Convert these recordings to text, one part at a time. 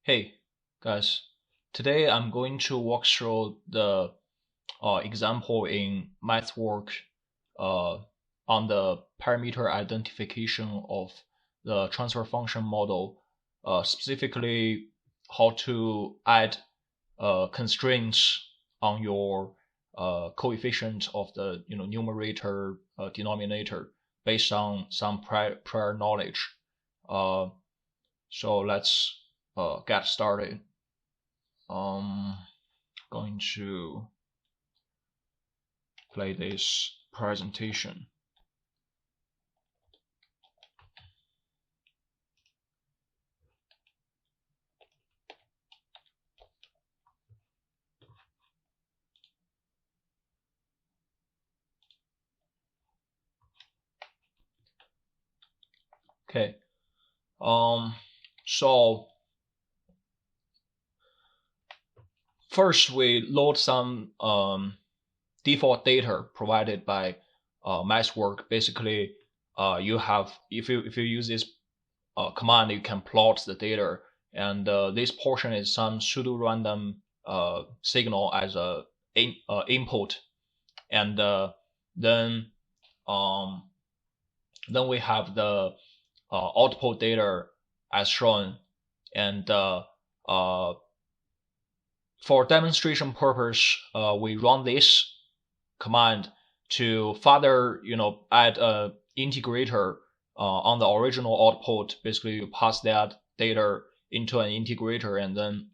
Hey guys, today I'm going to walk through the example in MathWork uh, on the parameter identification of the transfer function model, specifically how to add constraints on your coefficient of the numerator denominator based on some prior knowledge. Uh, so let's get started. Going to play this presentation. Okay. So first we load some default data provided by MathWork. Basically, you have if you use this command, you can plot the data, and this portion is some pseudo-random signal as a input, and then um, then we have the output data as shown, and for demonstration purpose, we run this command to further, add a integrator on the original output. Basically, you pass that data into an integrator and then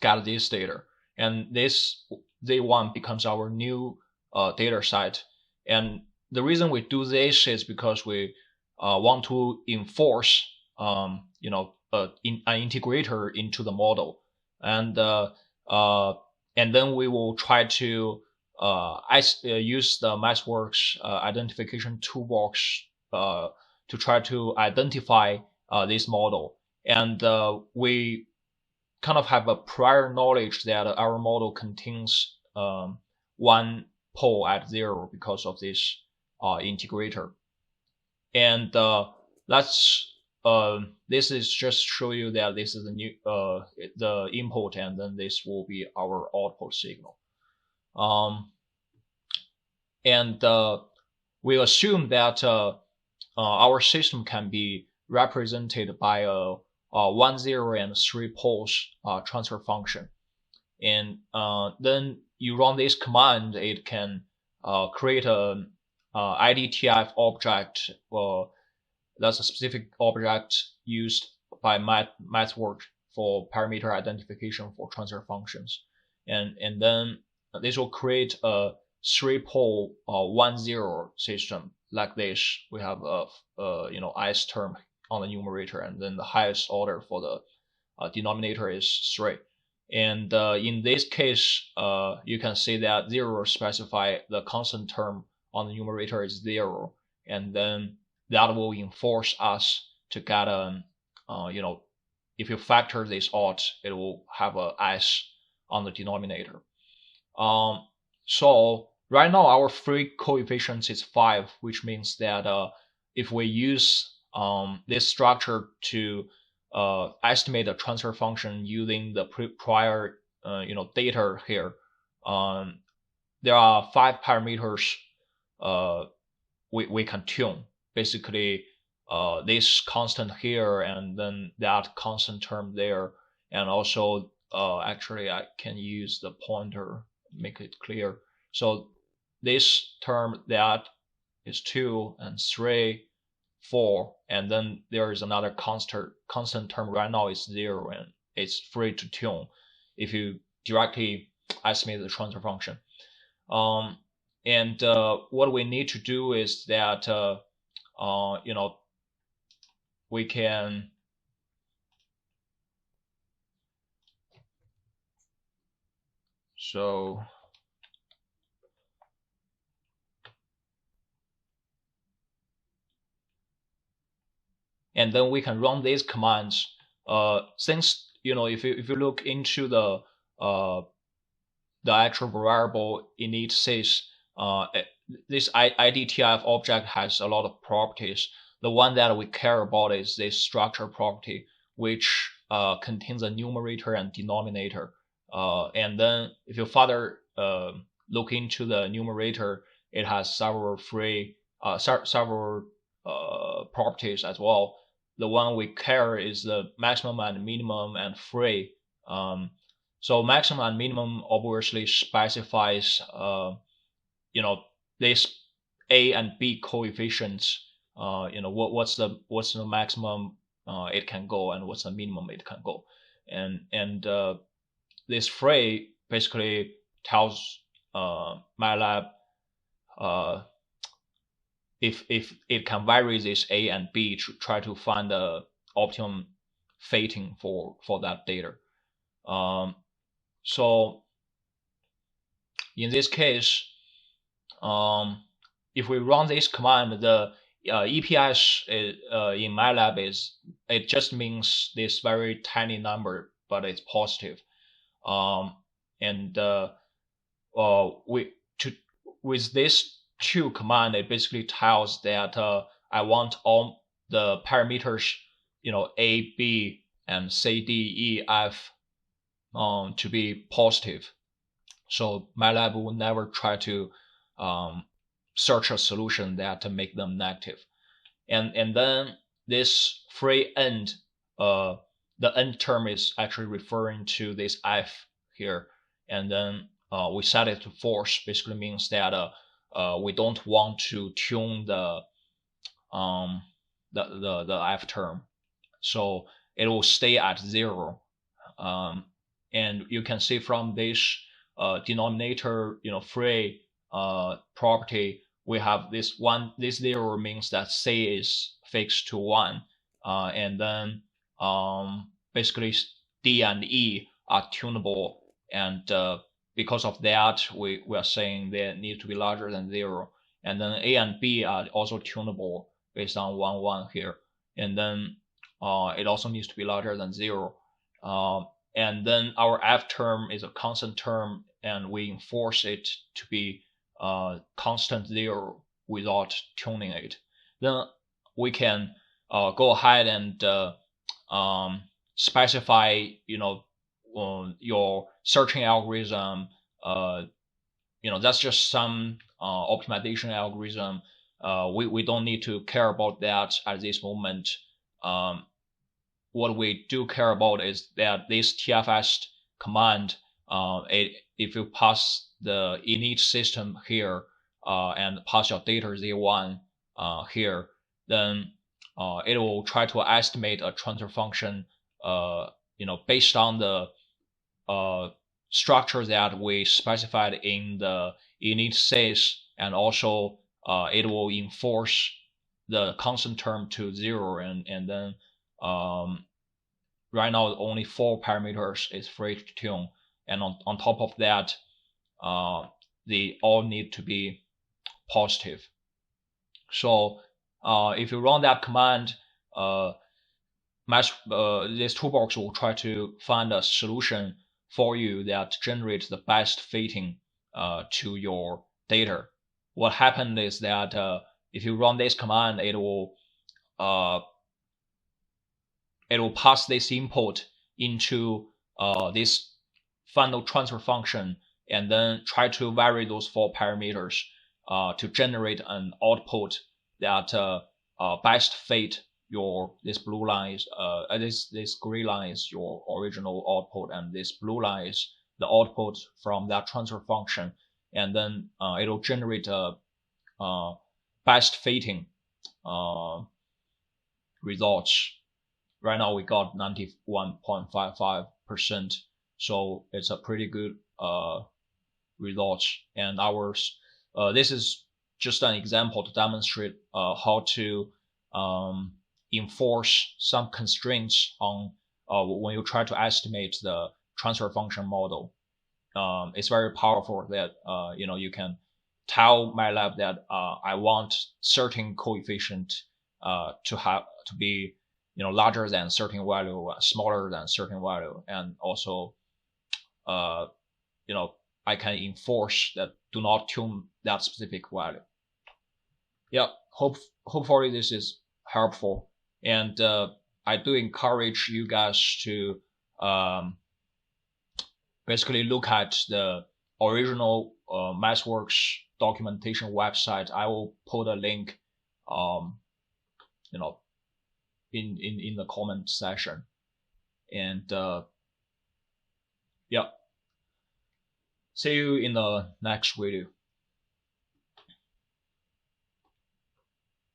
get this data. And this Z1 becomes our new data set. And the reason we do this is because we want to enforce, an integrator into the model, and and then we will try to use the MathWorks identification toolbox to try to identify this model. And we kind of have a prior knowledge that our model contains one pole at zero because of this integrator. And let's this is just show you that this is the new the input, and then this will be our output signal. And we assume that our system can be represented by a 1, 0, and 3 poles transfer function. And then you run this command, it can create a IDTF object. That's a specific object used by MathWork for parameter identification for transfer functions. And then this will create a 3-pole 1, 0 system like this. We have a ith term on the numerator, and then the highest order for the denominator is 3. And in this case, you can see that 0 specify the constant term on the numerator is 0, and then that will enforce us to get a, if you factor this out, it will have a s on the denominator. So right now our free coefficient is 5, which means that if we use this structure to estimate the transfer function using the prior data here, there are 5 parameters we can tune. Basically, this constant here, and then that constant term there, and also actually I can use the pointer, make it clear. So this term, that is 2 and 3, 4, and then there is another constant term right now is 0, and it's free to tune if you directly estimate the transfer function. And what we need to do is that we can and then we can run these commands. Since if you look into the actual variable init sys, this IDTF object has a lot of properties. The one that we care about is this structure property, which contains a numerator and denominator. And then if you further look into the numerator, it has several several properties as well. The one we care is the maximum and minimum and free. So maximum and minimum obviously specifies this A and B coefficients. What's the maximum it can go and what's the minimum it can go, and this free basically tells MATLAB if it can vary this A and B to try to find the optimum fitting for that data. So in this case, if we run this command, the EPS in MATLAB it just means this very tiny number, but it's positive. With this two command, it basically tells that I want all the parameters, A, B, and C, D, E, F, to be positive. So MATLAB will never try to search a solution that make them negative. And then this free end, the end term is actually referring to this F here. And then we set it to false, basically means that we don't want to tune the F term. So it will stay at 0. And you can see from this denominator, free property, we have this 0 means that C is fixed to 1, and then basically D and E are tunable, and because of that, we are saying they need to be larger than 0, and then A and B are also tunable based on 1, 1 here, and then it also needs to be larger than 0. And then our F term is a constant term, and we enforce it to be constant 0 without tuning it. Then we can go ahead and specify, your searching algorithm. That's just some optimization algorithm. We don't need to care about that at this moment. What we do care about is that this TFS command, if you pass the init system here and pass your data z1 here, then it will try to estimate a transfer function, based on the structure that we specified in the init sys, and also it will enforce the constant term to 0, and then right now only 4 parameters is free to tune, and on top of that, they all need to be positive. So if you run that command, this toolbox will try to find a solution for you that generates the best fitting to your data. What happened is that if you run this command, it will pass this input into this final transfer function, and then try to vary those 4 parameters to generate an output that best fit this blue line is this gray line is your original output, and this blue line is the output from that transfer function, and then it'll generate a best fitting results. Right now we got 91.55%, so it's a pretty good result. And ours, this is just an example to demonstrate how to enforce some constraints on when you try to estimate the transfer function model. It's very powerful that you can tell MATLAB that I want certain coefficient to be larger than certain value, smaller than certain value, and also I can enforce that do not tune that specific value. Yeah, hopefully this is helpful. And I do encourage you guys to basically look at the original MathWorks documentation website. I will put a link, um, you know, in the comment section. And yeah, see you in the next video.